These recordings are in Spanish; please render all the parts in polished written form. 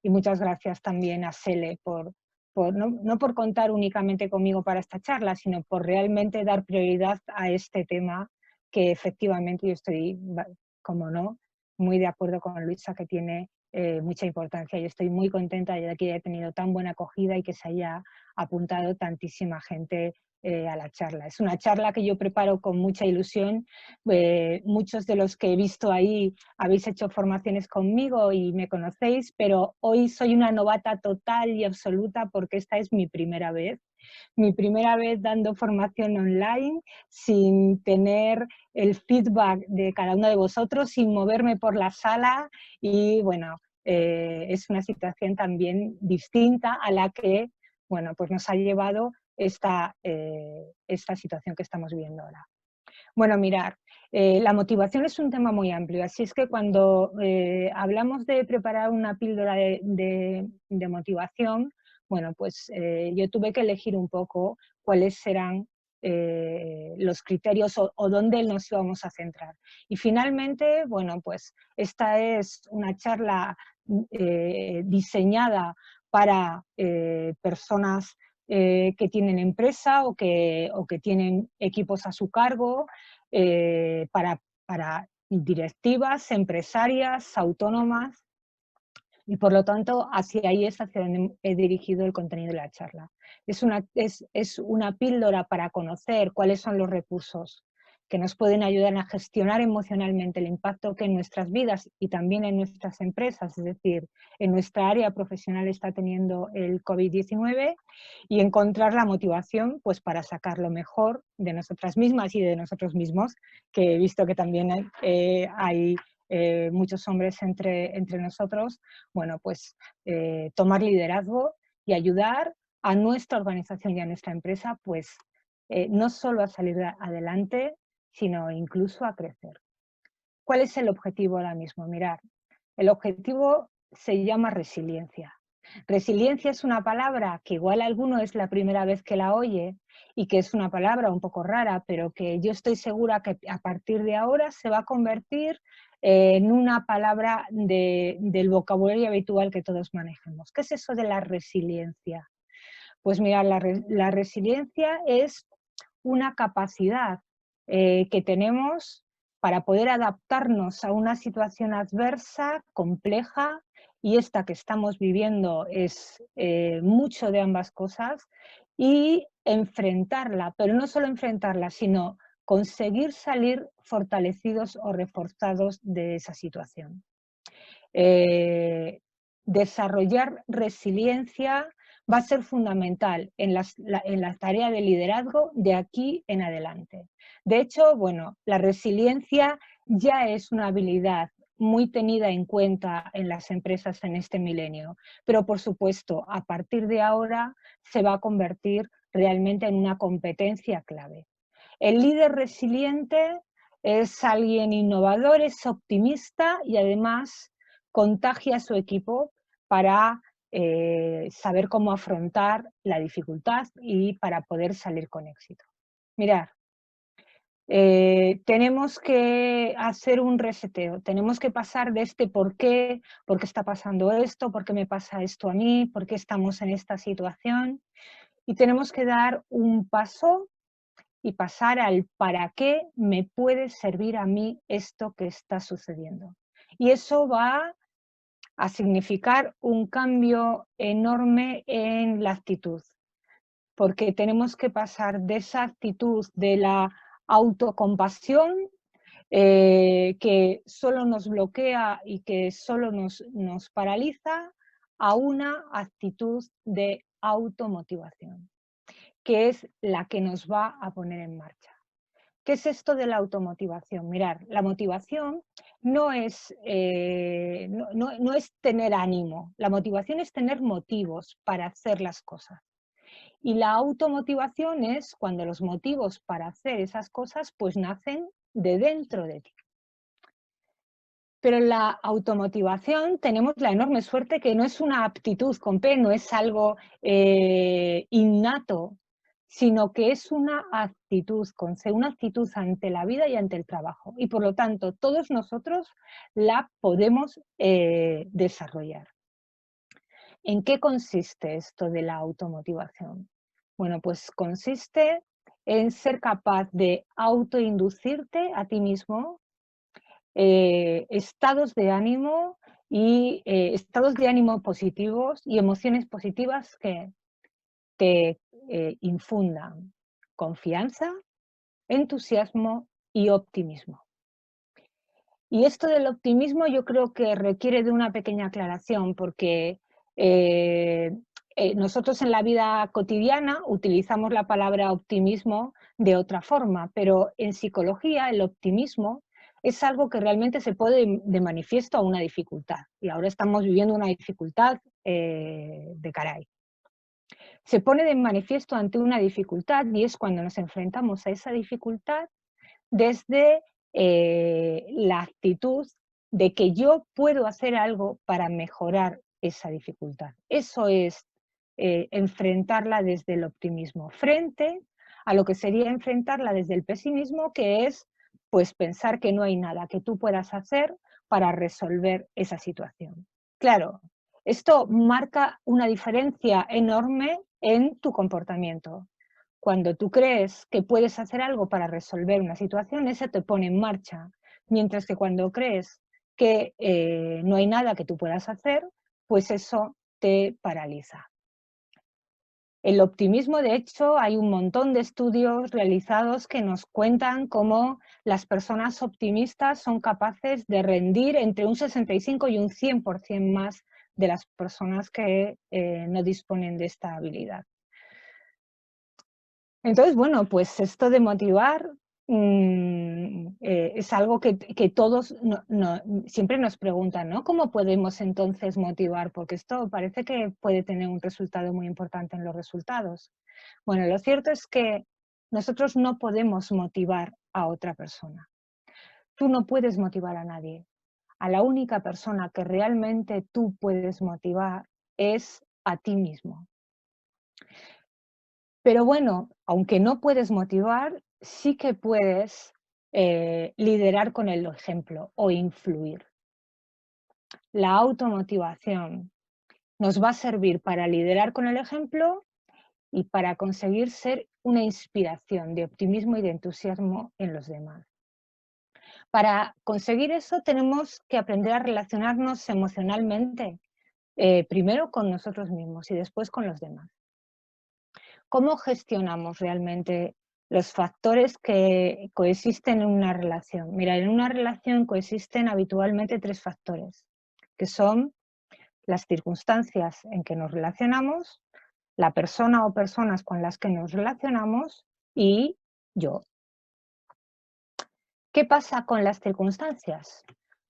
y muchas gracias también a Sele por no por contar únicamente conmigo para esta charla, sino por realmente dar prioridad a este tema que efectivamente yo estoy, como no, muy de acuerdo con Luisa, que tiene mucha importancia. Yo estoy muy contenta de que haya tenido tan buena acogida y que se haya apuntado tantísima gente a la charla. Es una charla que yo preparo con mucha ilusión. Muchos de los que he visto ahí habéis hecho formaciones conmigo y me conocéis, pero hoy soy una novata total y absoluta porque esta es mi primera vez dando formación online, sin tener el feedback de cada uno de vosotros, sin moverme por la sala y bueno, es una situación también distinta a la que bueno, pues nos ha llevado esta situación que estamos viviendo ahora. Bueno, mirar, la motivación es un tema muy amplio, así es que cuando hablamos de preparar una píldora de motivación, bueno, pues yo tuve que elegir un poco cuáles serán los criterios o dónde nos íbamos a centrar. Y finalmente, bueno, pues esta es una charla diseñada para personas que tienen empresa o que tienen equipos a su cargo, para directivas, empresarias, autónomas, y por lo tanto hacia ahí es hacia donde he dirigido el contenido de la charla. Es una píldora para conocer cuáles son los recursos que nos pueden ayudar a gestionar emocionalmente el impacto que en nuestras vidas y también en nuestras empresas, es decir, en nuestra área profesional está teniendo el COVID-19, y encontrar la motivación pues, para sacar lo mejor de nosotras mismas y de nosotros mismos, que he visto que también hay muchos hombres entre nosotros. Bueno, pues tomar liderazgo y ayudar a nuestra organización y a nuestra empresa, pues no solo a salir adelante, sino incluso a crecer. ¿Cuál es el objetivo ahora mismo? Mirar, el objetivo se llama resiliencia. Resiliencia es una palabra que igual alguno es la primera vez que la oye y que es una palabra un poco rara, pero que yo estoy segura que a partir de ahora se va a convertir en una palabra del vocabulario habitual que todos manejemos. ¿Qué es eso de la resiliencia? Pues mira, la resiliencia es una capacidad que tenemos para poder adaptarnos a una situación adversa, compleja, y esta que estamos viviendo es mucho de ambas cosas, y enfrentarla, pero no solo enfrentarla, sino conseguir salir fortalecidos o reforzados de esa situación. Desarrollar resiliencia va a ser fundamental en la tarea de liderazgo de aquí en adelante. De hecho, bueno, la resiliencia ya es una habilidad muy tenida en cuenta en las empresas en este milenio, pero por supuesto, a partir de ahora se va a convertir realmente en una competencia clave. El líder resiliente es alguien innovador, es optimista y además contagia a su equipo para saber cómo afrontar la dificultad y para poder salir con éxito. Mirad, tenemos que hacer un reseteo, tenemos que pasar de este por qué está pasando esto, por qué me pasa esto a mí, por qué estamos en esta situación, y tenemos que dar un paso y pasar al para qué me puede servir a mí esto que está sucediendo. Y eso va a significar un cambio enorme en la actitud, porque tenemos que pasar de esa actitud de la autocompasión, que solo nos bloquea y que solo nos paraliza, a una actitud de automotivación, que es la que nos va a poner en marcha. ¿Qué es esto de la automotivación? Mirar, la motivación no es, no es tener ánimo, la motivación es tener motivos para hacer las cosas. Y la automotivación es cuando los motivos para hacer esas cosas pues nacen de dentro de ti. Pero la automotivación tenemos la enorme suerte que no es una aptitud con P, no es algo innato, sino que es una actitud con C, una actitud ante la vida y ante el trabajo. Y por lo tanto, todos nosotros la podemos desarrollar. ¿En qué consiste esto de la automotivación? Bueno, pues consiste en ser capaz de autoinducirte a ti mismo estados de ánimo y estados de ánimo positivos y emociones positivas que te infundan confianza, entusiasmo y optimismo. Y esto del optimismo yo creo que requiere de una pequeña aclaración porque eh, nosotros en la vida cotidiana utilizamos la palabra optimismo de otra forma, pero en psicología el optimismo es algo que realmente se pone de manifiesto a una dificultad. Y ahora estamos viviendo una dificultad de caray. Se pone de manifiesto ante una dificultad y es cuando nos enfrentamos a esa dificultad desde la actitud de que yo puedo hacer algo para mejorar esa dificultad. Eso es enfrentarla desde el optimismo, frente a lo que sería enfrentarla desde el pesimismo, que es pues pensar que no hay nada que tú puedas hacer para resolver esa situación. Claro, esto marca una diferencia enorme en tu comportamiento. Cuando tú crees que puedes hacer algo para resolver una situación, eso te pone en marcha. Mientras que cuando crees que no hay nada que tú puedas hacer, pues eso te paraliza. El optimismo, de hecho, hay un montón de estudios realizados que nos cuentan cómo las personas optimistas son capaces de rendir entre un 65 y un 100% más de las personas que no disponen de esta habilidad. Entonces, bueno, pues esto de motivar es algo que todos siempre nos preguntan, ¿no? ¿Cómo podemos entonces motivar? Porque esto parece que puede tener un resultado muy importante en los resultados. Bueno, lo cierto es que nosotros no podemos motivar a otra persona. Tú no puedes motivar a nadie. A la única persona que realmente tú puedes motivar es a ti mismo. Pero bueno, aunque no puedes motivar, sí que puedes liderar con el ejemplo o influir. La automotivación nos va a servir para liderar con el ejemplo y para conseguir ser una inspiración de optimismo y de entusiasmo en los demás. Para conseguir eso tenemos que aprender a relacionarnos emocionalmente, primero con nosotros mismos y después con los demás. ¿Cómo gestionamos realmente los factores que coexisten en una relación? Mira, en una relación coexisten habitualmente tres factores, que son las circunstancias en que nos relacionamos, la persona o personas con las que nos relacionamos y yo. ¿Qué pasa con las circunstancias?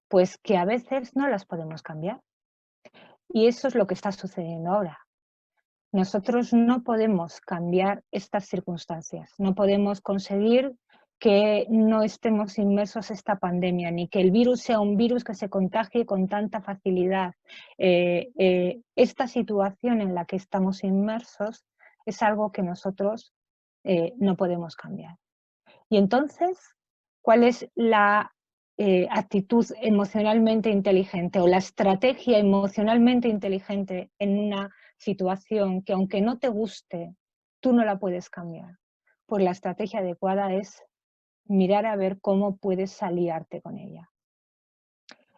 Pues que a veces no las podemos cambiar. Y eso es lo que está sucediendo ahora. Nosotros no podemos cambiar estas circunstancias, no podemos conseguir que no estemos inmersos en esta pandemia, ni que el virus sea un virus que se contagie con tanta facilidad. Esta situación en la que estamos inmersos es algo que nosotros no podemos cambiar. Y entonces, ¿cuál es la actitud emocionalmente inteligente o la estrategia emocionalmente inteligente en una situación que aunque no te guste, tú no la puedes cambiar? Pues la estrategia adecuada es mirar a ver cómo puedes aliarte con ella.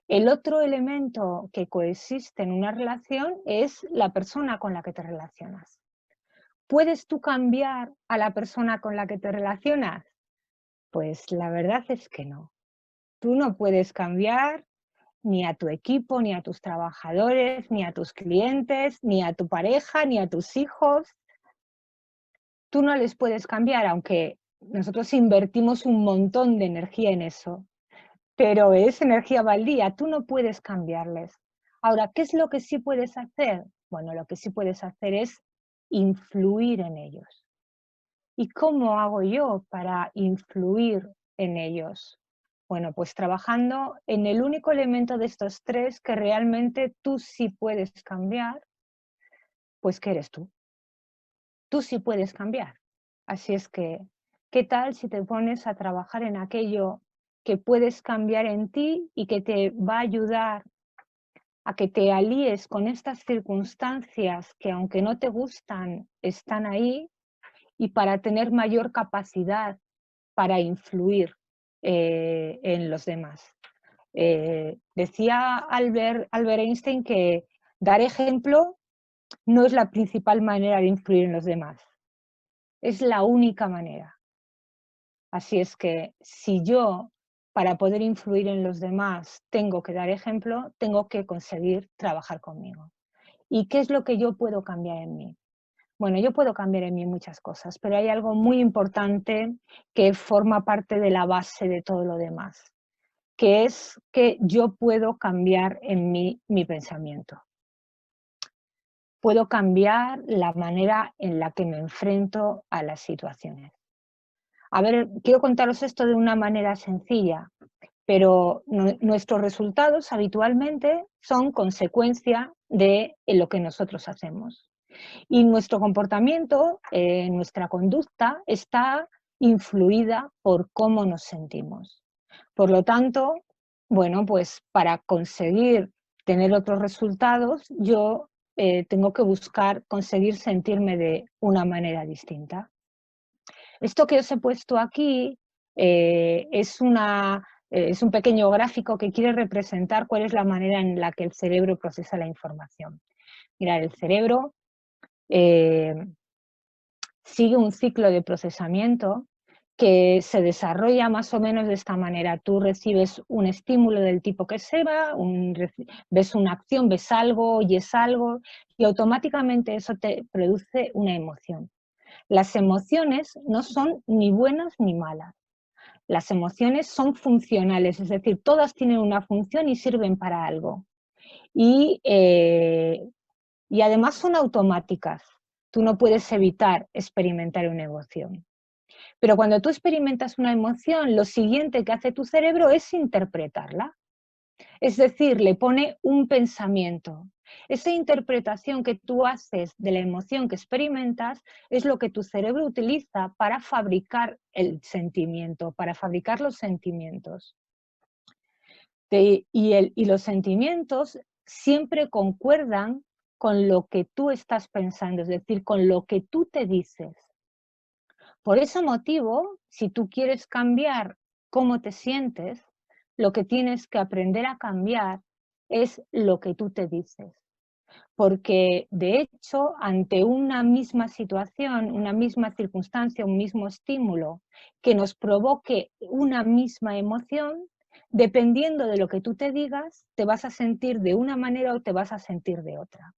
El otro elemento que coexiste en una relación es la persona con la que te relacionas. ¿Puedes tú cambiar a la persona con la que te relacionas? Pues la verdad es que no. Tú no puedes cambiar ni a tu equipo, ni a tus trabajadores, ni a tus clientes, ni a tu pareja, ni a tus hijos. Tú no les puedes cambiar, aunque nosotros invertimos un montón de energía en eso, pero es energía baldía, tú no puedes cambiarles. Ahora, ¿qué es lo que sí puedes hacer? Bueno, lo que sí puedes hacer es influir en ellos. ¿Y cómo hago yo para influir en ellos? Bueno, pues trabajando en el único elemento de estos tres que realmente tú sí puedes cambiar, pues que eres tú. Tú sí puedes cambiar. Así es que, ¿qué tal si te pones a trabajar en aquello que puedes cambiar en ti y que te va a ayudar a que te alíes con estas circunstancias que, aunque no te gustan, están ahí, y para tener mayor capacidad para influir en los demás. Decía Albert Einstein que dar ejemplo no es la principal manera de influir en los demás, es la única manera. Así es que si yo, para poder influir en los demás, tengo que dar ejemplo, tengo que conseguir trabajar conmigo. ¿Y qué es lo que yo puedo cambiar en mí? Bueno, yo puedo cambiar en mí muchas cosas, pero hay algo muy importante que forma parte de la base de todo lo demás, que es que yo puedo cambiar en mí mi pensamiento. Puedo cambiar la manera en la que me enfrento a las situaciones. A ver, quiero contaros esto de una manera sencilla, pero nuestros resultados habitualmente son consecuencia de lo que nosotros hacemos. Y nuestro comportamiento, nuestra conducta, está influida por cómo nos sentimos. Por lo tanto, bueno, pues para conseguir tener otros resultados, yo tengo que buscar conseguir sentirme de una manera distinta. Esto que os he puesto aquí es un pequeño gráfico que quiere representar cuál es la manera en la que el cerebro procesa la información. Mirad, el cerebro sigue un ciclo de procesamiento que se desarrolla más o menos de esta manera. Tú recibes un estímulo del tipo que sea, ves una acción, ves algo, oyes algo, y automáticamente eso te produce una emoción. Las emociones no son ni buenas ni malas. Las emociones son funcionales, es decir, todas tienen una función y sirven para algo. Y además son automáticas. Tú no puedes evitar experimentar una emoción. Pero cuando tú experimentas una emoción, lo siguiente que hace tu cerebro es interpretarla. Es decir, le pone un pensamiento. Esa interpretación que tú haces de la emoción que experimentas es lo que tu cerebro utiliza para fabricar el sentimiento, para fabricar los sentimientos. Y los sentimientos siempre concuerdan con lo que tú estás pensando, es decir, con lo que tú te dices. Por ese motivo, si tú quieres cambiar cómo te sientes, lo que tienes que aprender a cambiar es lo que tú te dices. Porque, de hecho, ante una misma situación, una misma circunstancia, un mismo estímulo que nos provoque una misma emoción, dependiendo de lo que tú te digas, te vas a sentir de una manera o te vas a sentir de otra.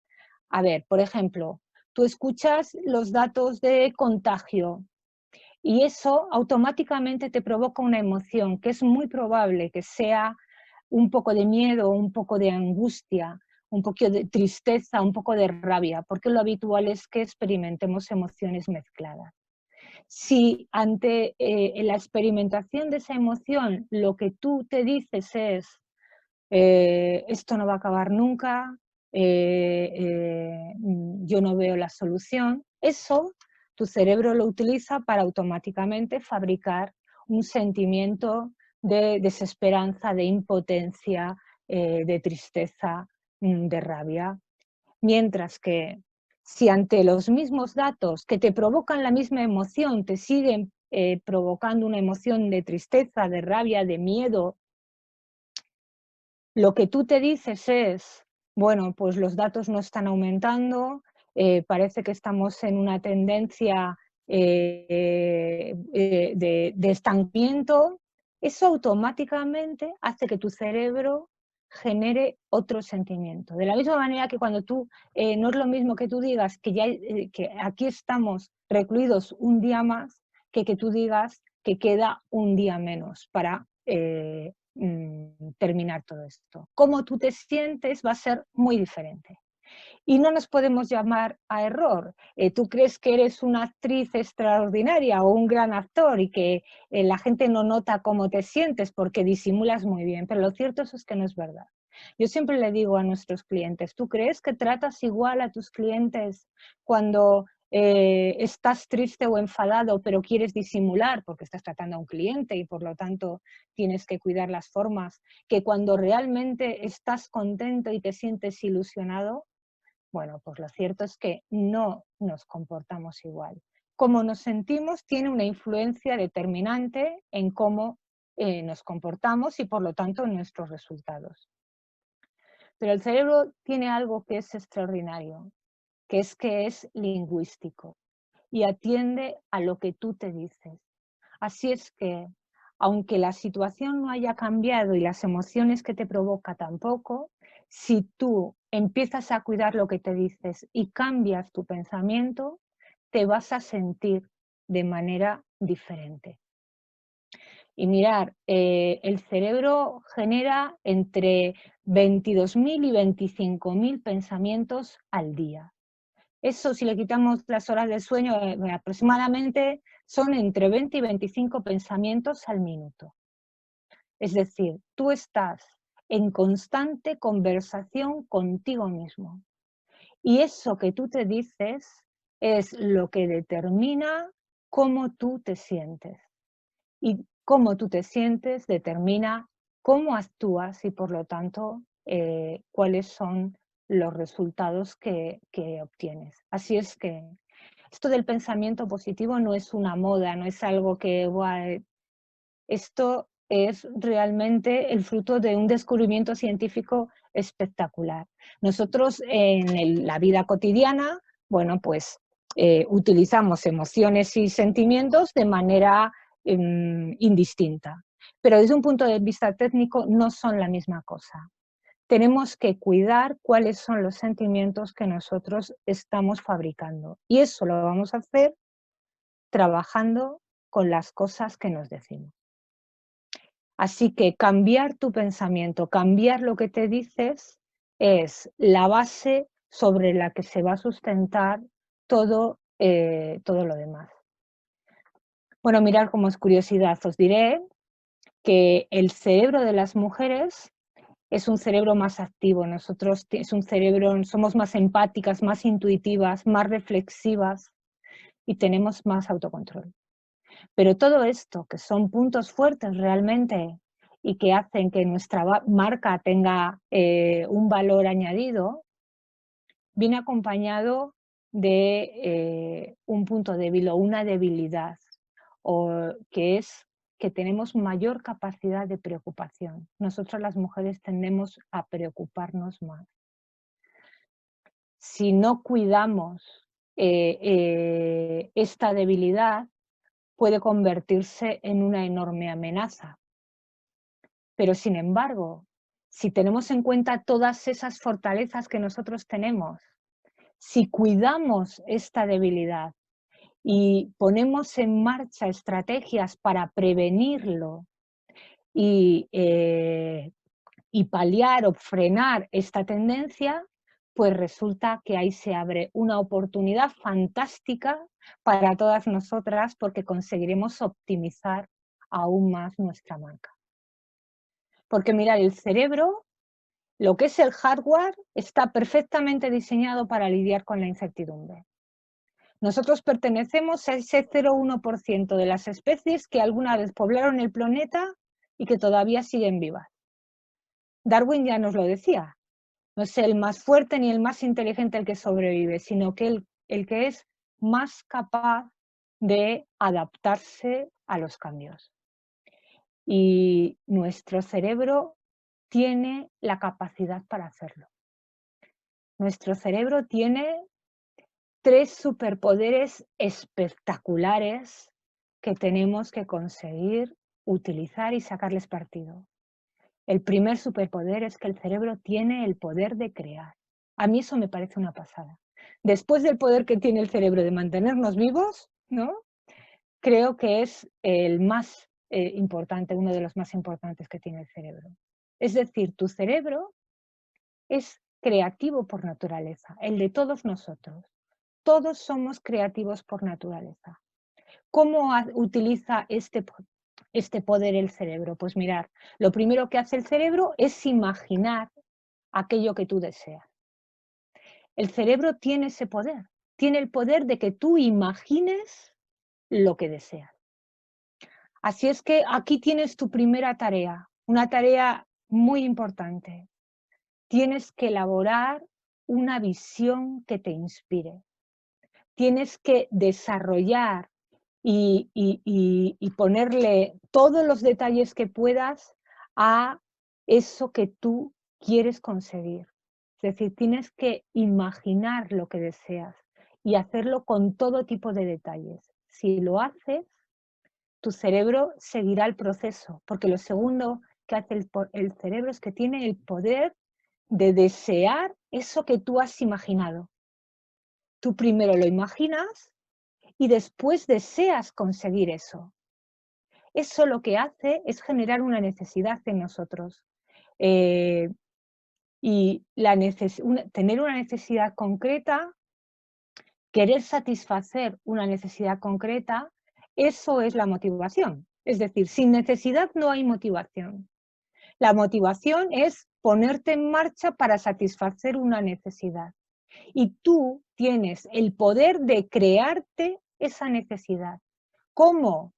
A ver, por ejemplo, tú escuchas los datos de contagio y eso automáticamente te provoca una emoción que es muy probable que sea un poco de miedo, un poco de angustia, un poco de tristeza, un poco de rabia, porque lo habitual es que experimentemos emociones mezcladas. Si ante la experimentación de esa emoción lo que tú te dices es esto no va a acabar nunca, yo no veo la solución, eso tu cerebro lo utiliza para automáticamente fabricar un sentimiento de desesperanza, de impotencia, de tristeza, de rabia. Mientras que si ante los mismos datos que te provocan la misma emoción te siguen provocando una emoción de tristeza, de rabia, de miedo, lo que tú te dices es, bueno, pues los datos no están aumentando, parece que estamos en una tendencia de estancamiento. Eso automáticamente hace que tu cerebro genere otro sentimiento. De la misma manera que cuando tú, no es lo mismo que tú digas que aquí estamos recluidos un día más, que tú digas que queda un día menos para terminar todo esto. Cómo tú te sientes va a ser muy diferente. Y no nos podemos llamar a error. Tú crees que eres una actriz extraordinaria o un gran actor y que la gente no nota cómo te sientes porque disimulas muy bien, pero lo cierto es que no es verdad. Yo siempre le digo a nuestros clientes, ¿tú crees que tratas igual a tus clientes cuando estás triste o enfadado, pero quieres disimular porque estás tratando a un cliente y por lo tanto tienes que cuidar las formas, que cuando realmente estás contento y te sientes ilusionado, bueno, pues lo cierto es que no nos comportamos igual. Cómo nos sentimos tiene una influencia determinante en cómo nos comportamos y por lo tanto en nuestros resultados. Pero el cerebro tiene algo que es extraordinario, que es lingüístico y atiende a lo que tú te dices. Así es que, aunque la situación no haya cambiado y las emociones que te provoca tampoco, si tú empiezas a cuidar lo que te dices y cambias tu pensamiento, te vas a sentir de manera diferente. Y mirar, el cerebro genera entre 22.000 y 25.000 pensamientos al día. Eso, si le quitamos las horas de sueño, aproximadamente son entre 20 y 25 pensamientos al minuto. Es decir, tú estás en constante conversación contigo mismo. Y eso que tú te dices es lo que determina cómo tú te sientes. Y cómo tú te sientes determina cómo actúas y por lo tanto cuáles son los resultados que obtienes. Así es que esto del pensamiento positivo no es una moda, no es algo que... esto es realmente el fruto de un descubrimiento científico espectacular. Nosotros en la vida cotidiana, bueno, pues utilizamos emociones y sentimientos de manera indistinta, pero desde un punto de vista técnico no son la misma cosa. Tenemos que cuidar cuáles son los sentimientos que nosotros estamos fabricando y eso lo vamos a hacer trabajando con las cosas que nos decimos. Así que cambiar tu pensamiento, cambiar lo que te dices, es la base sobre la que se va a sustentar todo lo demás. Bueno, mirar como es curiosidad, os diré que el cerebro de las mujeres es un cerebro más activo. Nosotros es un cerebro, somos más empáticas, más intuitivas, más reflexivas y tenemos más autocontrol. Pero todo esto, que son puntos fuertes realmente y que hacen que nuestra marca tenga un valor añadido, viene acompañado de un punto débil o una debilidad, o que es que tenemos mayor capacidad de preocupación. Nosotras las mujeres tendemos a preocuparnos más. Si no cuidamos esta debilidad, puede convertirse en una enorme amenaza. Pero sin embargo, si tenemos en cuenta todas esas fortalezas que nosotros tenemos, si cuidamos esta debilidad y ponemos en marcha estrategias para prevenirlo y paliar o frenar esta tendencia, pues resulta que ahí se abre una oportunidad fantástica para todas nosotras porque conseguiremos optimizar aún más nuestra marca. Porque mirad, el cerebro, lo que es el hardware, está perfectamente diseñado para lidiar con la incertidumbre. Nosotros pertenecemos a ese 0,1% de las especies que alguna vez poblaron el planeta y que todavía siguen vivas. Darwin ya nos lo decía, no es el más fuerte ni el más inteligente el que sobrevive, sino que el que es más capaz de adaptarse a los cambios. Y nuestro cerebro tiene la capacidad para hacerlo. Nuestro cerebro tiene 3 superpoderes espectaculares que tenemos que conseguir utilizar y sacarles partido. El primer superpoder es que el cerebro tiene el poder de crear. A mí eso me parece una pasada. Después del poder que tiene el cerebro de mantenernos vivos, ¿no? Creo que es el más importante, uno de los más importantes que tiene el cerebro. Es decir, tu cerebro es creativo por naturaleza, el de todos nosotros. Todos somos creativos por naturaleza. ¿Cómo utiliza este poder el cerebro? Pues mirar, lo primero que hace el cerebro es imaginar aquello que tú deseas. El cerebro tiene ese poder. tiene el poder de que tú imagines lo que deseas. Así es que aquí tienes tu primera tarea, una tarea muy importante. Tienes que elaborar una visión que te inspire. Tienes que desarrollar y ponerle todos los detalles que puedas a eso que tú quieres conseguir. Es decir, tienes que imaginar lo que deseas y hacerlo con todo tipo de detalles. Si lo haces, tu cerebro seguirá el proceso, porque lo segundo que hace el cerebro es que tiene el poder de desear eso que tú has imaginado. Tú primero lo imaginas y después deseas conseguir eso. Eso lo que hace es generar una necesidad en nosotros. Y tener una necesidad concreta, querer satisfacer una necesidad concreta, eso es la motivación. Es decir, sin necesidad no hay motivación. La motivación es ponerte en marcha para satisfacer una necesidad. Y tú tienes el poder de crearte esa necesidad. ¿Cómo?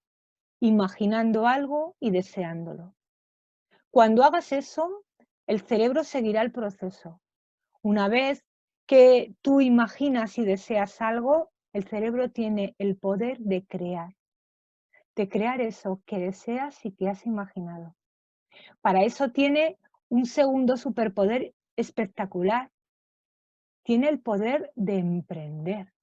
Imaginando algo y deseándolo. Cuando hagas eso, el cerebro seguirá el proceso. Una vez que tú imaginas y deseas algo, el cerebro tiene el poder de crear eso que deseas y que has imaginado. Para eso tiene un segundo superpoder espectacular. Tiene el poder de emprender,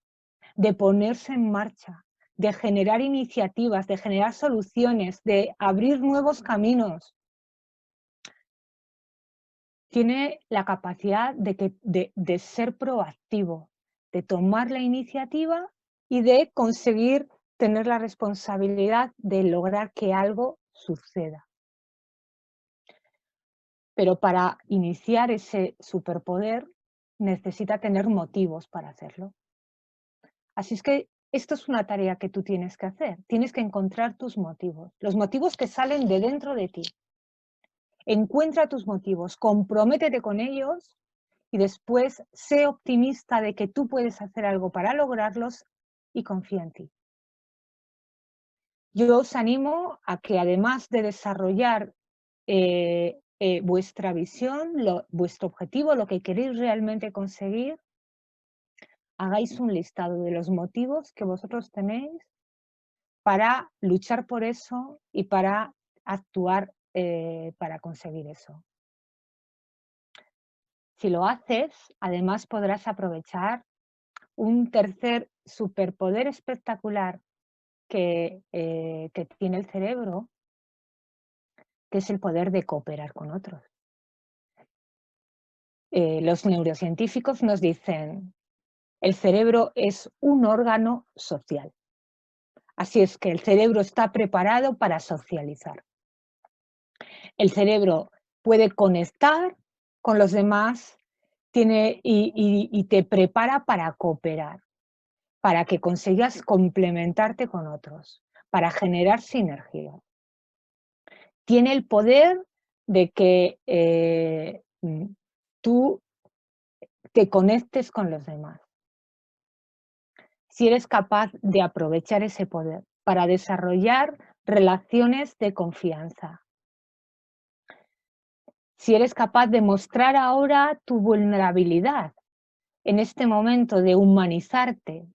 de ponerse en marcha, de generar iniciativas, de generar soluciones, de abrir nuevos caminos. Tiene la capacidad de ser proactivo, de tomar la iniciativa y de conseguir tener la responsabilidad de lograr que algo suceda. Pero para iniciar ese superpoder necesita tener motivos para hacerlo. Así es que esto es una tarea que tú tienes que hacer. Tienes que encontrar tus motivos, los motivos que salen de dentro de ti. Encuentra tus motivos, comprométete con ellos y después sé optimista de que tú puedes hacer algo para lograrlos y confía en ti. Yo os animo a que además de desarrollar vuestra visión, vuestro objetivo, lo que queréis realmente conseguir, hagáis un listado de los motivos que vosotros tenéis para luchar por eso y para actuar para conseguir eso. Si lo haces, además podrás aprovechar un tercer superpoder espectacular que tiene el cerebro, que es el poder de cooperar con otros. Los neurocientíficos nos dicen, el cerebro es un órgano social. Así es que el cerebro está preparado para socializar. El cerebro puede conectar con los demás y te prepara para cooperar, para que consigas complementarte con otros, para generar sinergia. Tiene el poder de que tú te conectes con los demás. Si eres capaz de aprovechar ese poder para desarrollar relaciones de confianza. Si eres capaz de mostrar ahora tu vulnerabilidad en este momento de humanizarte,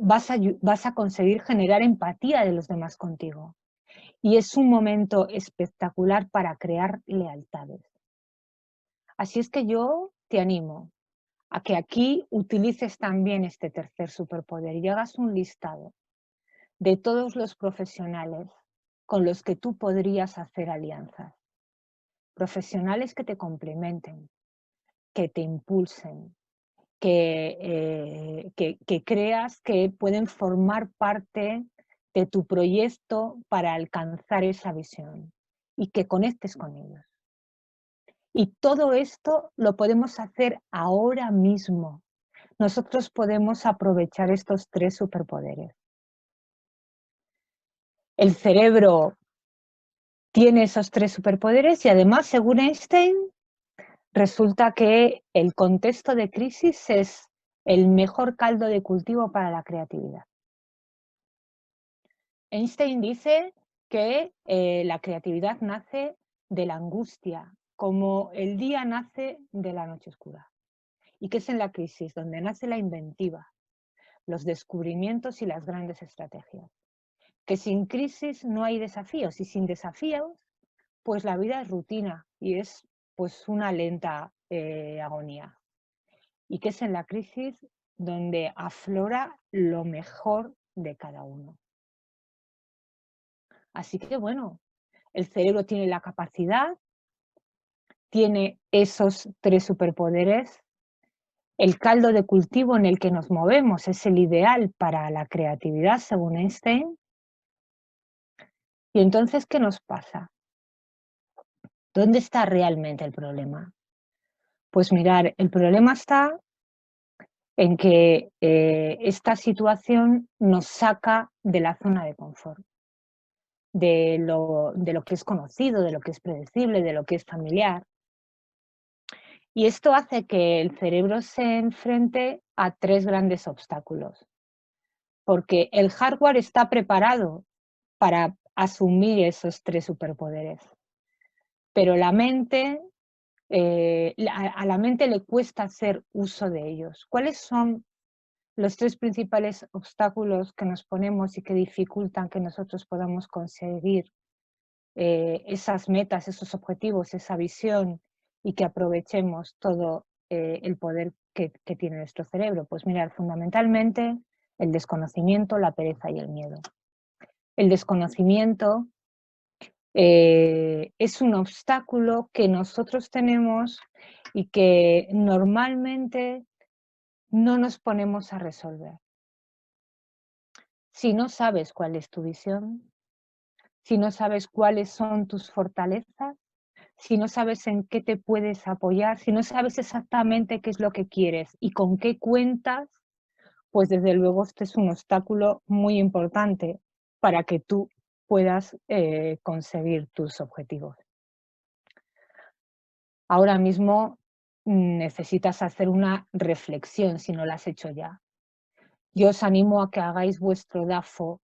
vas a conseguir generar empatía de los demás contigo. Y es un momento espectacular para crear lealtades. Así es que yo te animo a que aquí utilices también este tercer superpoder y hagas un listado de todos los profesionales con los que tú podrías hacer alianzas. Profesionales que te complementen, que te impulsen, que creas que pueden formar parte de tu proyecto para alcanzar esa visión y que conectes con ellos. Y todo esto lo podemos hacer ahora mismo. Nosotros podemos aprovechar estos tres superpoderes. El cerebro tiene esos tres superpoderes y además, según Einstein, resulta que el contexto de crisis es el mejor caldo de cultivo para la creatividad. Einstein dice que la creatividad nace de la angustia, como el día nace de la noche oscura, y que es en la crisis donde nace la inventiva, los descubrimientos y las grandes estrategias. Que sin crisis no hay desafíos, y sin desafíos, pues la vida es rutina y es pues una lenta agonía. Y que es en la crisis donde aflora lo mejor de cada uno. Así que bueno, el cerebro tiene la capacidad, tiene esos 3 superpoderes. El caldo de cultivo en el que nos movemos es el ideal para la creatividad, según Einstein. Y entonces, ¿qué nos pasa? ¿Dónde está realmente el problema? Pues mirar, el problema está en que esta situación nos saca de la zona de confort, de lo que es conocido, de lo que es predecible, de lo que es familiar. Y esto hace que el cerebro se enfrente a 3 grandes obstáculos, porque el hardware está preparado para asumir esos 3 superpoderes, pero la mente, a la mente le cuesta hacer uso de ellos. ¿Cuáles son los 3 principales obstáculos que nos ponemos y que dificultan que nosotros podamos conseguir esas metas, esos objetivos, esa visión y que aprovechemos todo el poder que tiene nuestro cerebro? Pues mirar, fundamentalmente el desconocimiento, la pereza y el miedo. El desconocimiento es un obstáculo que nosotros tenemos y que normalmente no nos ponemos a resolver. Si no sabes cuál es tu visión, si no sabes cuáles son tus fortalezas, si no sabes en qué te puedes apoyar, si no sabes exactamente qué es lo que quieres y con qué cuentas, pues desde luego este es un obstáculo muy importante para que tú puedas conseguir tus objetivos. Ahora mismo necesitas hacer una reflexión si no la has hecho ya. Yo os animo a que hagáis vuestro DAFO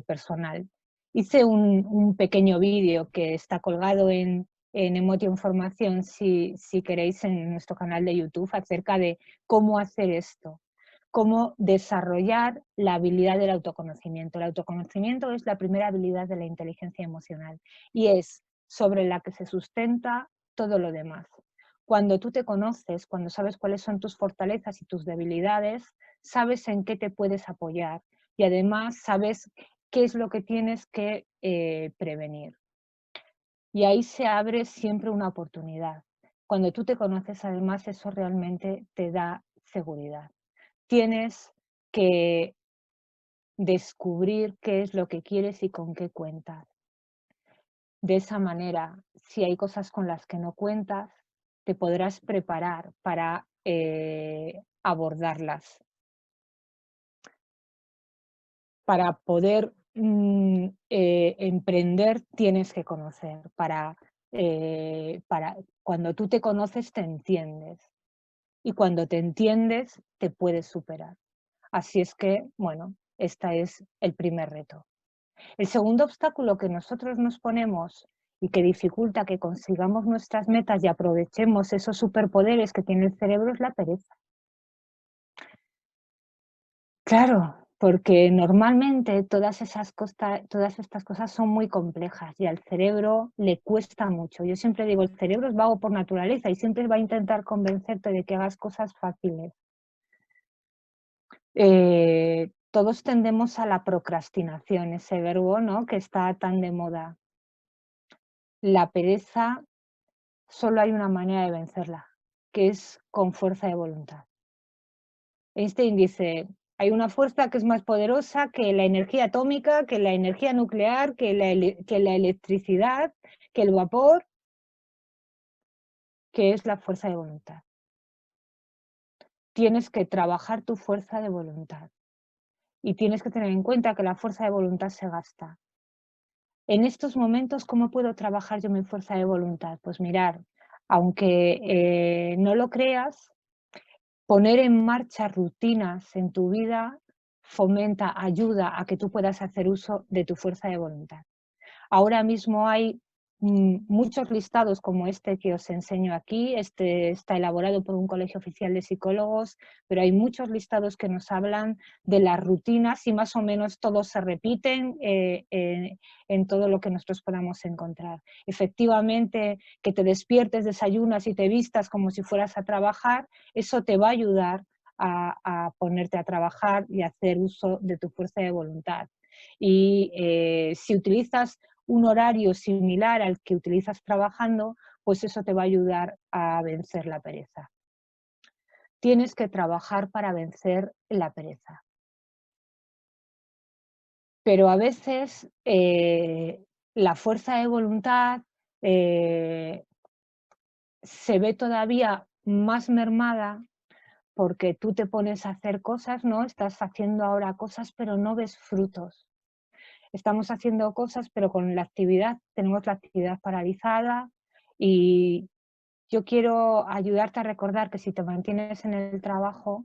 personal. Hice un pequeño vídeo que está colgado en Emotio Información, si queréis, en nuestro canal de YouTube, acerca de cómo hacer esto, cómo desarrollar la habilidad del autoconocimiento. El autoconocimiento es la primera habilidad de la inteligencia emocional y es sobre la que se sustenta todo lo demás. Cuando tú te conoces, cuando sabes cuáles son tus fortalezas y tus debilidades, sabes en qué te puedes apoyar y además sabes qué es lo que tienes que prevenir. Y ahí se abre siempre una oportunidad. Cuando tú te conoces, además, eso realmente te da seguridad. Tienes que descubrir qué es lo que quieres y con qué cuentas. De esa manera, si hay cosas con las que no cuentas, te podrás preparar para abordarlas. Para poder emprender tienes que conocer. Para cuando tú te conoces te entiendes y cuando te entiendes te puedes superar. Así es que, bueno, este es el primer reto. El segundo obstáculo que nosotros nos ponemos y que dificulta que consigamos nuestras metas y aprovechemos esos superpoderes que tiene el cerebro es la pereza. Claro, porque normalmente todas estas cosas son muy complejas y al cerebro le cuesta mucho. Yo siempre digo, el cerebro es vago por naturaleza y siempre va a intentar convencerte de que hagas cosas fáciles. Todos tendemos a la procrastinación, ese verbo, ¿no?, que está tan de moda. La pereza, solo hay una manera de vencerla, que es con fuerza de voluntad. Einstein dice, hay una fuerza que es más poderosa que la energía atómica, que la energía nuclear, que la electricidad, que el vapor, que es la fuerza de voluntad. Tienes que trabajar tu fuerza de voluntad y tienes que tener en cuenta que la fuerza de voluntad se gasta. En estos momentos, ¿cómo puedo trabajar yo mi fuerza de voluntad? Pues mirar, aunque no lo creas, Poner en marcha rutinas en tu vida fomenta, ayuda a que tú puedas hacer uso de tu fuerza de voluntad. Ahora mismo hay muchos listados como este que os enseño aquí. Este está elaborado por un colegio oficial de psicólogos, pero hay muchos listados que nos hablan de las rutinas y más o menos todos se repiten en todo lo que nosotros podamos encontrar. Efectivamente, que te despiertes, desayunas y te vistas como si fueras a trabajar, eso te va a ayudar a ponerte a trabajar y a hacer uso de tu fuerza de voluntad. Y si utilizas un horario similar al que utilizas trabajando, pues eso te va a ayudar a vencer la pereza. Tienes que trabajar para vencer la pereza. Pero a veces la fuerza de voluntad se ve todavía más mermada porque tú te pones a hacer cosas, ¿no? Estás haciendo ahora cosas, pero no ves frutos. Estamos haciendo cosas, pero con la actividad, tenemos la actividad paralizada y yo quiero ayudarte a recordar que si te mantienes en el trabajo,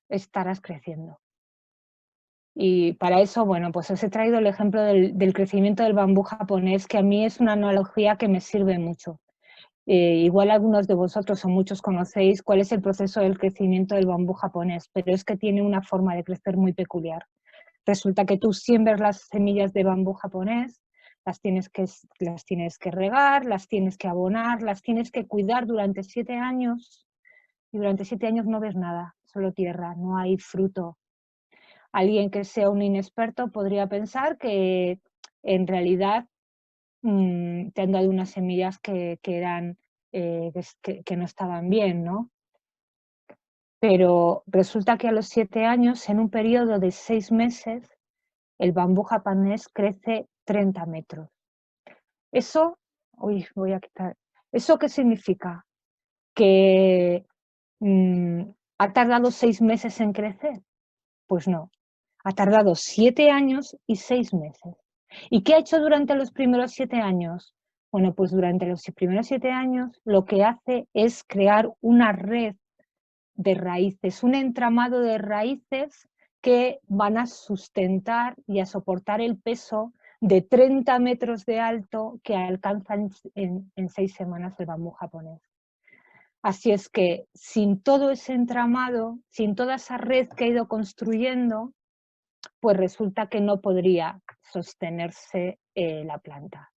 estarás creciendo. Y para eso, bueno, pues os he traído el ejemplo del crecimiento del bambú japonés, que a mí es una analogía que me sirve mucho. Igual algunos de vosotros o muchos conocéis cuál es el proceso del crecimiento del bambú japonés, pero es que tiene una forma de crecer muy peculiar. Resulta que tú siembras las semillas de bambú japonés, las tienes que regar, las tienes que abonar, las tienes que cuidar durante 7 años y durante 7 años no ves nada, solo tierra, no hay fruto. Alguien que sea un inexperto podría pensar que en realidad te han dado unas semillas que eran, que no estaban bien, ¿no? Pero resulta que a los 7 años, en un periodo de 6 meses, el bambú japonés crece 30 metros. Eso, voy a quitar, ¿eso qué significa? Que ha tardado 6 meses en crecer. Pues no, ha tardado 7 años y 6 meses. ¿Y qué ha hecho durante los primeros 7 años? Bueno, pues durante los primeros 7 años lo que hace es crear una red de raíces, un entramado de raíces que van a sustentar y a soportar el peso de 30 metros de alto que alcanzan en 6 semanas el bambú japonés. Así es que sin todo ese entramado, sin toda esa red que ha ido construyendo, pues resulta que no podría sostenerse la planta.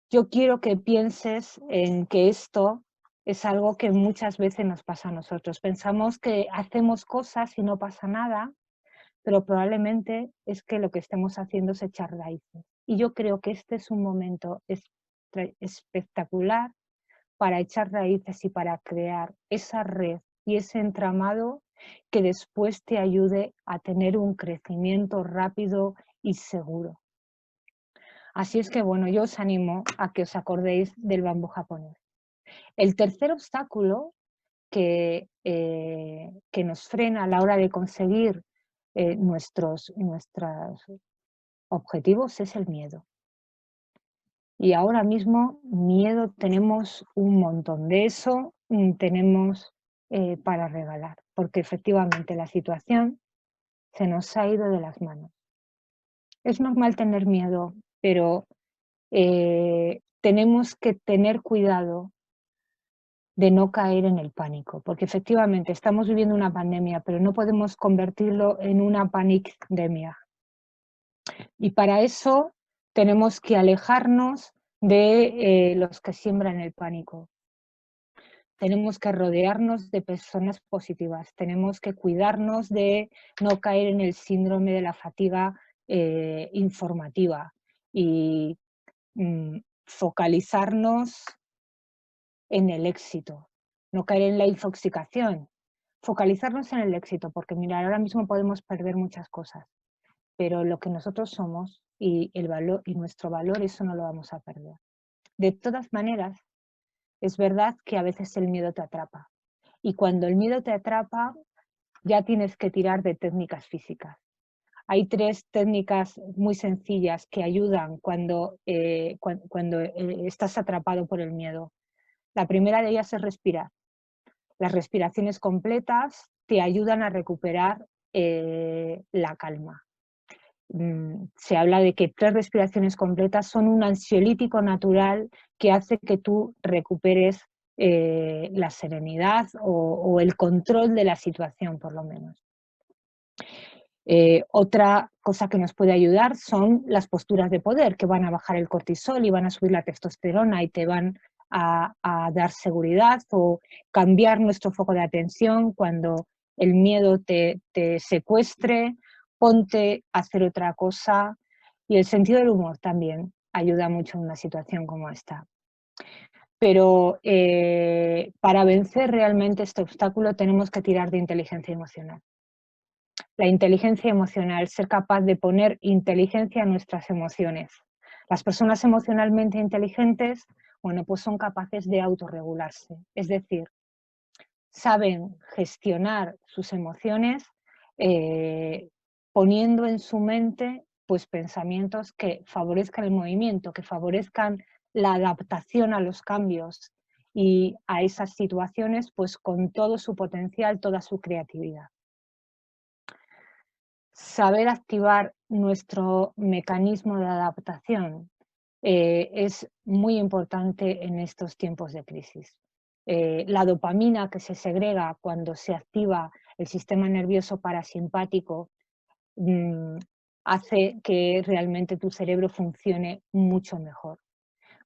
Yo quiero que pienses en que esto es algo que muchas veces nos pasa a nosotros. Pensamos que hacemos cosas y no pasa nada, pero probablemente es que lo que estemos haciendo es echar raíces. Y yo creo que este es un momento espectacular para echar raíces y para crear esa red y ese entramado que después te ayude a tener un crecimiento rápido y seguro. Así es que, bueno, yo os animo a que os acordéis del bambú japonés. El tercer obstáculo que nos frena a la hora de conseguir nuestros objetivos es el miedo. Y ahora mismo miedo tenemos un montón. De eso tenemos para regalar, porque efectivamente la situación se nos ha ido de las manos. Es normal tener miedo, pero tenemos que tener cuidado de no caer en el pánico, porque efectivamente estamos viviendo una pandemia, pero no podemos convertirlo en una panicdemia. Y para eso tenemos que alejarnos de los que siembran el pánico. Tenemos que rodearnos de personas positivas, tenemos que cuidarnos de no caer en el síndrome de la fatiga informativa y focalizarnos en el éxito, no caer en la infoxicación, focalizarnos en el éxito, porque mirar, ahora mismo podemos perder muchas cosas, pero lo que nosotros somos y el valor y nuestro valor, eso no lo vamos a perder. De todas maneras, es verdad que a veces el miedo te atrapa, y cuando el miedo te atrapa, ya tienes que tirar de técnicas físicas. Hay 3 técnicas muy sencillas que ayudan cuando estás atrapado por el miedo. La primera de ellas es respirar. Las respiraciones completas te ayudan a recuperar la calma. Se habla de que 3 respiraciones completas son un ansiolítico natural que hace que tú recuperes la serenidad o el control de la situación, por lo menos. Otra cosa que nos puede ayudar son las posturas de poder, que van a bajar el cortisol y van a subir la testosterona y te van a dar seguridad, o cambiar nuestro foco de atención cuando el miedo te secuestre, ponte a hacer otra cosa. Y el sentido del humor también ayuda mucho en una situación como esta. Pero para vencer realmente este obstáculo tenemos que tirar de inteligencia emocional. La inteligencia emocional, ser capaz de poner inteligencia a nuestras emociones. Las personas emocionalmente inteligentes, bueno, pues son capaces de autorregularse, es decir, saben gestionar sus emociones poniendo en su mente pues pensamientos que favorezcan el movimiento, que favorezcan la adaptación a los cambios y a esas situaciones pues con todo su potencial, toda su creatividad. Saber activar nuestro mecanismo de adaptación es muy importante en estos tiempos de crisis. La dopamina que se segrega cuando se activa el sistema nervioso parasimpático hace que realmente tu cerebro funcione mucho mejor.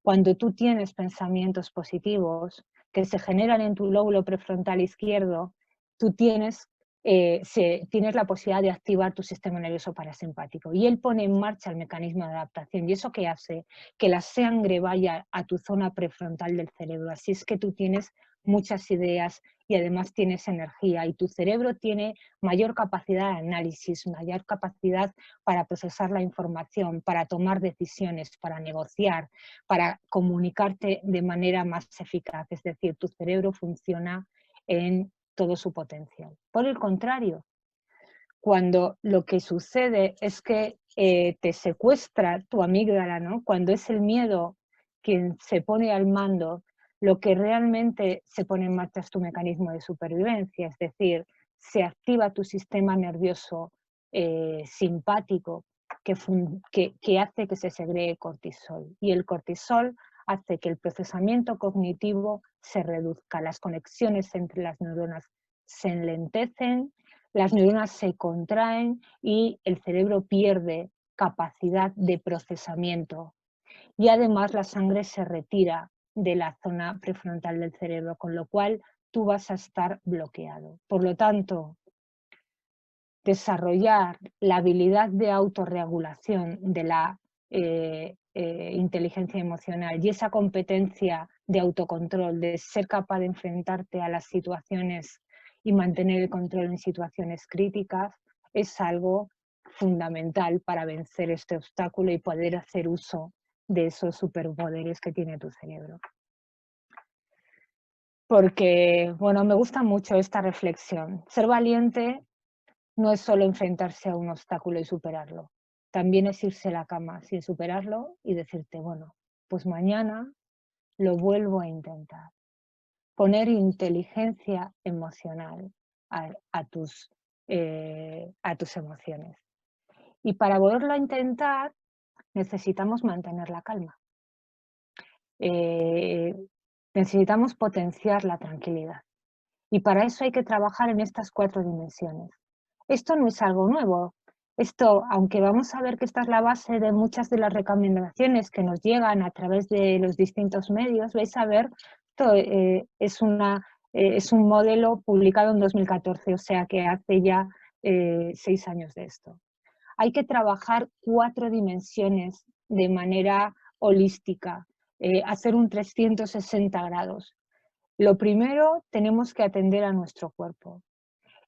Cuando tú tienes pensamientos positivos que se generan en tu lóbulo prefrontal izquierdo, tú tienes la posibilidad de activar tu sistema nervioso parasimpático y él pone en marcha el mecanismo de adaptación. ¿Y eso qué hace? Que la sangre vaya a tu zona prefrontal del cerebro. Así es que tú tienes muchas ideas y además tienes energía y tu cerebro tiene mayor capacidad de análisis, mayor capacidad para procesar la información, para tomar decisiones, para negociar, para comunicarte de manera más eficaz. Es decir, tu cerebro funciona en todo su potencial. Por el contrario, cuando lo que sucede es que te secuestra tu amígdala, ¿no? Cuando es el miedo quien se pone al mando, lo que realmente se pone en marcha es tu mecanismo de supervivencia, es decir, se activa tu sistema nervioso simpático que hace que se segregue cortisol. Y el cortisol hace que el procesamiento cognitivo se reduzca, las conexiones entre las neuronas se enlentecen, las neuronas se contraen y el cerebro pierde capacidad de procesamiento. Y además la sangre se retira de la zona prefrontal del cerebro, con lo cual tú vas a estar bloqueado. Por lo tanto, desarrollar la habilidad de autorregulación de la inteligencia emocional y esa competencia de autocontrol, de ser capaz de enfrentarte a las situaciones y mantener el control en situaciones críticas, es algo fundamental para vencer este obstáculo y poder hacer uso de esos superpoderes que tiene tu cerebro. Porque, bueno, me gusta mucho esta reflexión. Ser valiente no es solo enfrentarse a un obstáculo y superarlo. También es irse a la cama sin superarlo y decirte, bueno, pues mañana lo vuelvo a intentar. Poner inteligencia emocional a tus emociones. Y para volverlo a intentar necesitamos mantener la calma. Necesitamos potenciar la tranquilidad. Y para eso hay que trabajar en estas 4 dimensiones. Esto no es algo nuevo. Esto, aunque vamos a ver que esta es la base de muchas de las recomendaciones que nos llegan a través de los distintos medios, vais a ver, esto es un modelo publicado en 2014, o sea que hace ya 6 años de esto. Hay que trabajar 4 dimensiones de manera holística, hacer un 360 grados. Lo primero, tenemos que atender a nuestro cuerpo.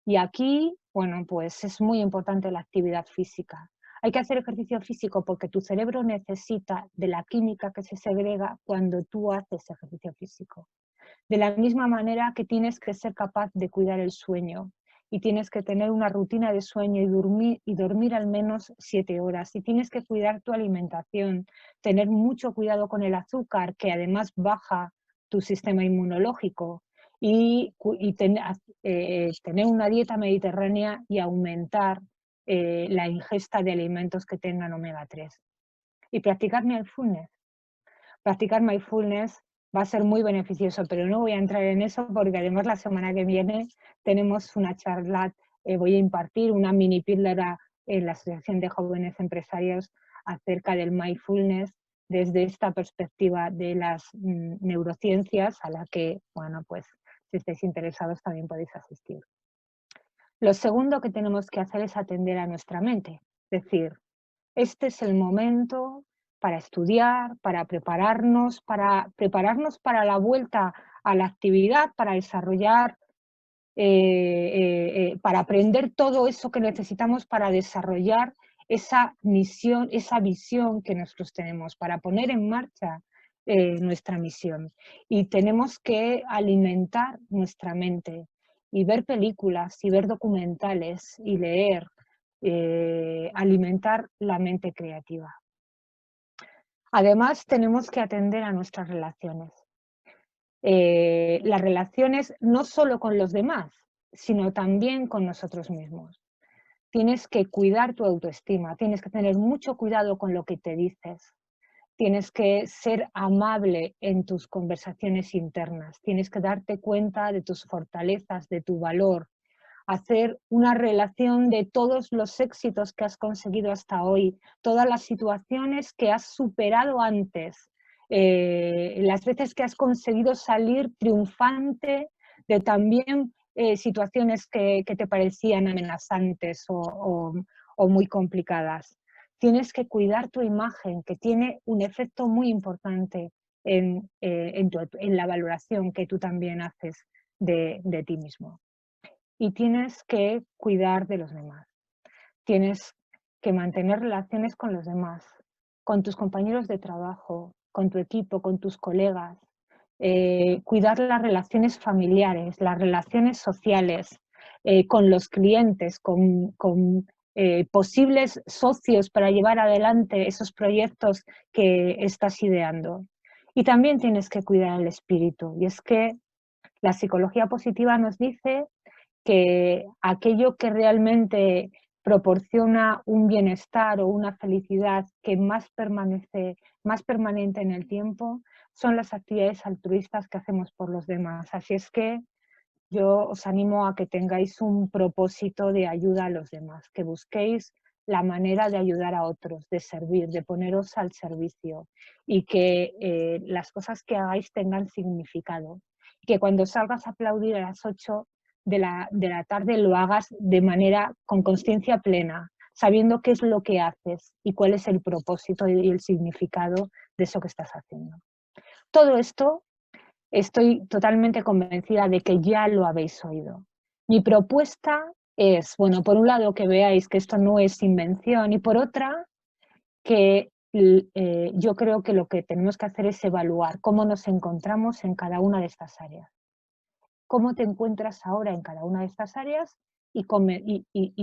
Y aquí, bueno, pues es muy importante la actividad física. Hay que hacer ejercicio físico porque tu cerebro necesita de la química que se segrega cuando tú haces ejercicio físico. De la misma manera que tienes que ser capaz de cuidar el sueño y tienes que tener una rutina de sueño y dormir al menos 7 horas. Y tienes que cuidar tu alimentación, tener mucho cuidado con el azúcar, que además baja tu sistema inmunológico, y tener una dieta mediterránea y aumentar la ingesta de alimentos que tengan omega 3. Y practicar mindfulness. Practicar mindfulness va a ser muy beneficioso, pero no voy a entrar en eso porque además la semana que viene tenemos una charla, voy a impartir una mini píldora en la Asociación de Jóvenes Empresarios acerca del mindfulness desde esta perspectiva de las neurociencias, a la que, bueno, pues si estáis interesados también podéis asistir. Lo segundo que tenemos que hacer es atender a nuestra mente, es decir, este es el momento para estudiar, para prepararnos para la vuelta a la actividad, para desarrollar, para aprender todo eso que necesitamos para desarrollar esa misión, esa visión que nosotros tenemos, para poner en marcha nuestra misión. Y tenemos que alimentar nuestra mente y ver películas y ver documentales y leer, alimentar la mente creativa. Además, tenemos que atender a nuestras relaciones. Las relaciones no solo con los demás, sino también con nosotros mismos. Tienes que cuidar tu autoestima, tienes que tener mucho cuidado con lo que te dices, tienes que ser amable en tus conversaciones internas, tienes que darte cuenta de tus fortalezas, de tu valor, hacer una relación de todos los éxitos que has conseguido hasta hoy, todas las situaciones que has superado antes, las veces que has conseguido salir triunfante de también situaciones que te parecían amenazantes o muy complicadas. Tienes que cuidar tu imagen, que tiene un efecto muy importante en la valoración que tú también haces de ti mismo. Y tienes que cuidar de los demás. Tienes que mantener relaciones con los demás, con tus compañeros de trabajo, con tu equipo, con tus colegas, cuidar las relaciones familiares, las relaciones sociales, con los clientes, con posibles socios para llevar adelante esos proyectos que estás ideando. Y también tienes que cuidar el espíritu. Y es que la psicología positiva nos dice que aquello que realmente proporciona un bienestar o una felicidad que más permanente en el tiempo, son las actividades altruistas que hacemos por los demás. Así es que yo os animo a que tengáis un propósito de ayuda a los demás, que busquéis la manera de ayudar a otros, de servir, de poneros al servicio y que las cosas que hagáis tengan significado. Que cuando salgas a aplaudir a las 8 de la tarde lo hagas de manera con conciencia plena, sabiendo qué es lo que haces y cuál es el propósito y el significado de eso que estás haciendo. Todo esto estoy totalmente convencida de que ya lo habéis oído. Mi propuesta es, bueno, por un lado que veáis que esto no es invención y por otra que yo creo que lo que tenemos que hacer es evaluar cómo nos encontramos en cada una de estas áreas. Cómo te encuentras ahora en cada una de estas áreas y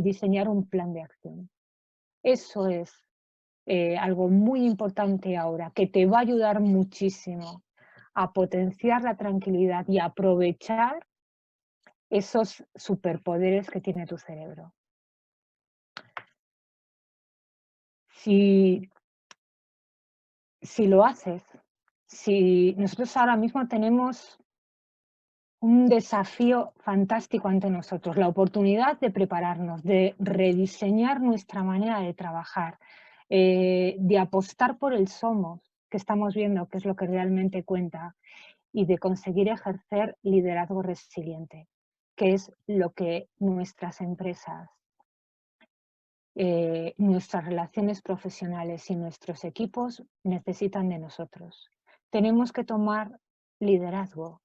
diseñar un plan de acción. Eso es algo muy importante ahora, que te va a ayudar muchísimo a potenciar la tranquilidad y a aprovechar esos superpoderes que tiene tu cerebro. Si lo haces, si nosotros ahora mismo tenemos un desafío fantástico ante nosotros, la oportunidad de prepararnos, de rediseñar nuestra manera de trabajar, de apostar por el somos, que estamos viendo que es lo que realmente cuenta, y de conseguir ejercer liderazgo resiliente, que es lo que nuestras empresas, nuestras relaciones profesionales y nuestros equipos necesitan de nosotros. Tenemos que tomar liderazgo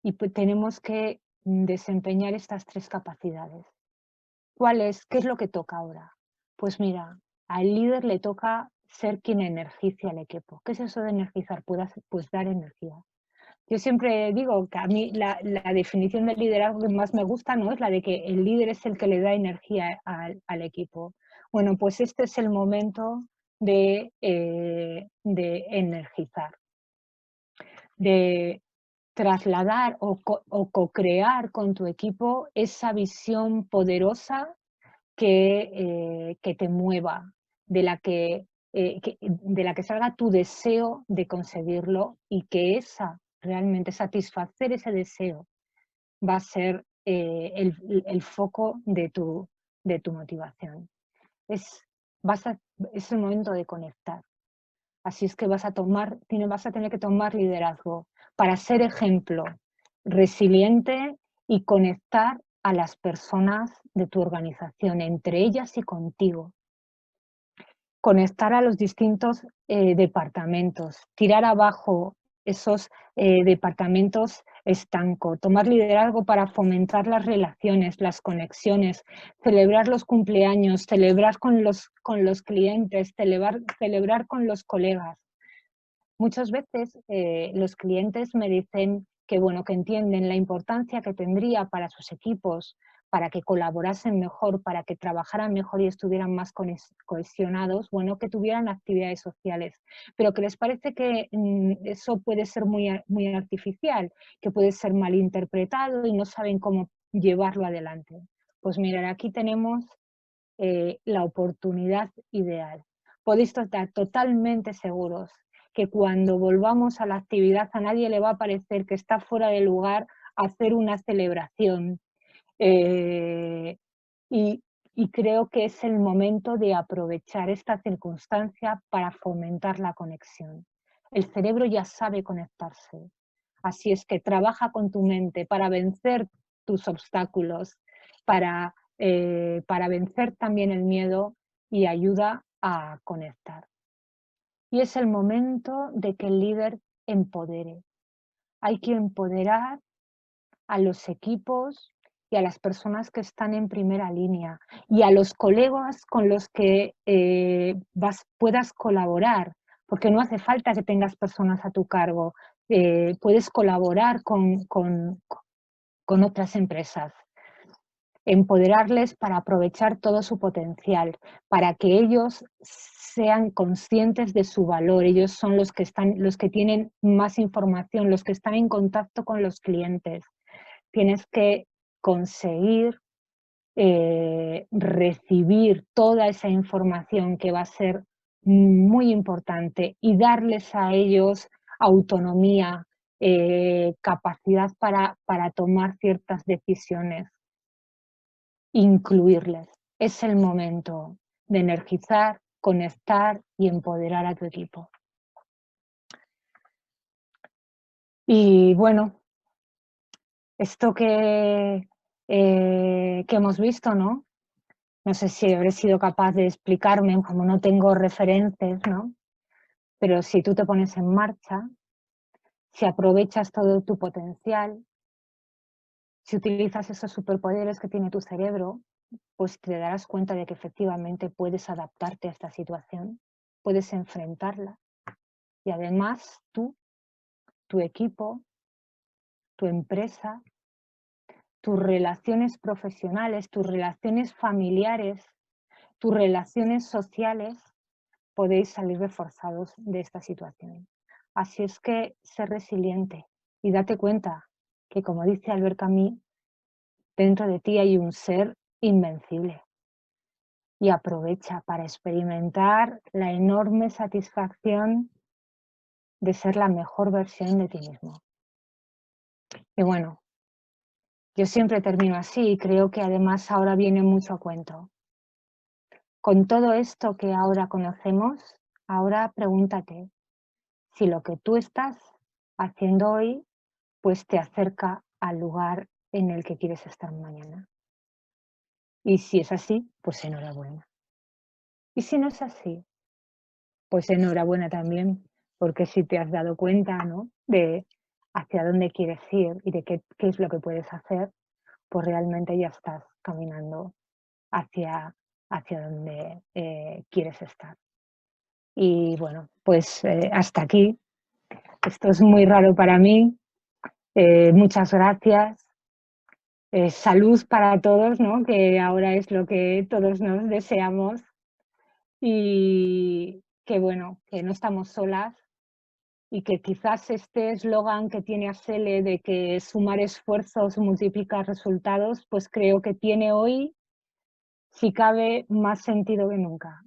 y tenemos que desempeñar estas 3 capacidades. ¿Qué es lo que toca ahora? Pues mira, al líder le toca ser quien energice al equipo. ¿Qué es eso de energizar? Pues dar energía. Yo siempre digo que a mí la definición del liderazgo que más me gusta no es la de que el líder es el que le da energía al equipo. Bueno, pues este es el momento de energizar, de trasladar o co-crear con tu equipo esa visión poderosa que te mueva, de la que salga tu deseo de conseguirlo y que realmente satisfacer ese deseo va a ser el foco de tu motivación. Es, es el momento de conectar. Así es que vas a tener que tomar liderazgo para ser ejemplo, resiliente y conectar a las personas de tu organización, entre ellas y contigo. Conectar a los distintos departamentos, tirar abajo esos departamentos estancos, tomar liderazgo para fomentar las relaciones, las conexiones, celebrar los cumpleaños, celebrar con los clientes, celebrar con los colegas. Muchas veces los clientes me dicen que, bueno, que entienden la importancia que tendría para sus equipos, para que colaborasen mejor, para que trabajaran mejor y estuvieran más cohesionados, bueno, que tuvieran actividades sociales, pero que les parece que eso puede ser muy artificial, que puede ser malinterpretado y no saben cómo llevarlo adelante. Pues mirad, aquí tenemos la oportunidad ideal. Podéis estar totalmente seguros que cuando volvamos a la actividad a nadie le va a parecer que está fuera de lugar hacer una celebración. Y creo que es el momento de aprovechar esta circunstancia para fomentar la conexión. El cerebro ya sabe conectarse, así es que trabaja con tu mente para vencer tus obstáculos, para vencer también el miedo y ayuda a conectar. Y es el momento de que el líder empodere. Hay que empoderar a los equipos y a las personas que están en primera línea y a los colegas con los que puedas colaborar, porque no hace falta que tengas personas a tu cargo, puedes colaborar con otras empresas. Empoderarles para aprovechar todo su potencial, para que ellos sean conscientes de su valor. Ellos son los que tienen más información, los que están en contacto con los clientes. Tienes que conseguir recibir toda esa información que va a ser muy importante y darles a ellos autonomía, capacidad para tomar ciertas decisiones, incluirles. Es el momento de energizar, conectar y empoderar a tu equipo. Y bueno, esto que hemos visto, ¿no? No sé si habré sido capaz de explicarme, como no tengo referentes, ¿no? Pero si tú te pones en marcha, si aprovechas todo tu potencial, si utilizas esos superpoderes que tiene tu cerebro, pues te darás cuenta de que efectivamente puedes adaptarte a esta situación, puedes enfrentarla. Y además tú, tu equipo, tu empresa, tus relaciones profesionales, tus relaciones familiares, tus relaciones sociales, podéis salir reforzados de esta situación. Así es que sé resiliente y date cuenta que, como dice Albert Camus, dentro de ti hay un ser invencible. Y aprovecha para experimentar la enorme satisfacción de ser la mejor versión de ti mismo. Y bueno, yo siempre termino así y creo que además ahora viene mucho a cuento. Con todo esto que ahora conocemos, ahora pregúntate si lo que tú estás haciendo hoy pues te acerca al lugar en el que quieres estar mañana. Y si es así, pues enhorabuena. Y si no es así, pues enhorabuena también, porque si te has dado cuenta, ¿no?, de hacia dónde quieres ir y de qué es lo que puedes hacer, pues realmente ya estás caminando hacia donde quieres estar. Y bueno, pues hasta aquí. Esto es muy raro para mí. Muchas gracias. Salud para todos, ¿no?, que ahora es lo que todos nos deseamos. Y que bueno, que no estamos solas, y que quizás este eslogan que tiene Asele de que sumar esfuerzos multiplica resultados, pues creo que tiene hoy, si cabe, más sentido que nunca.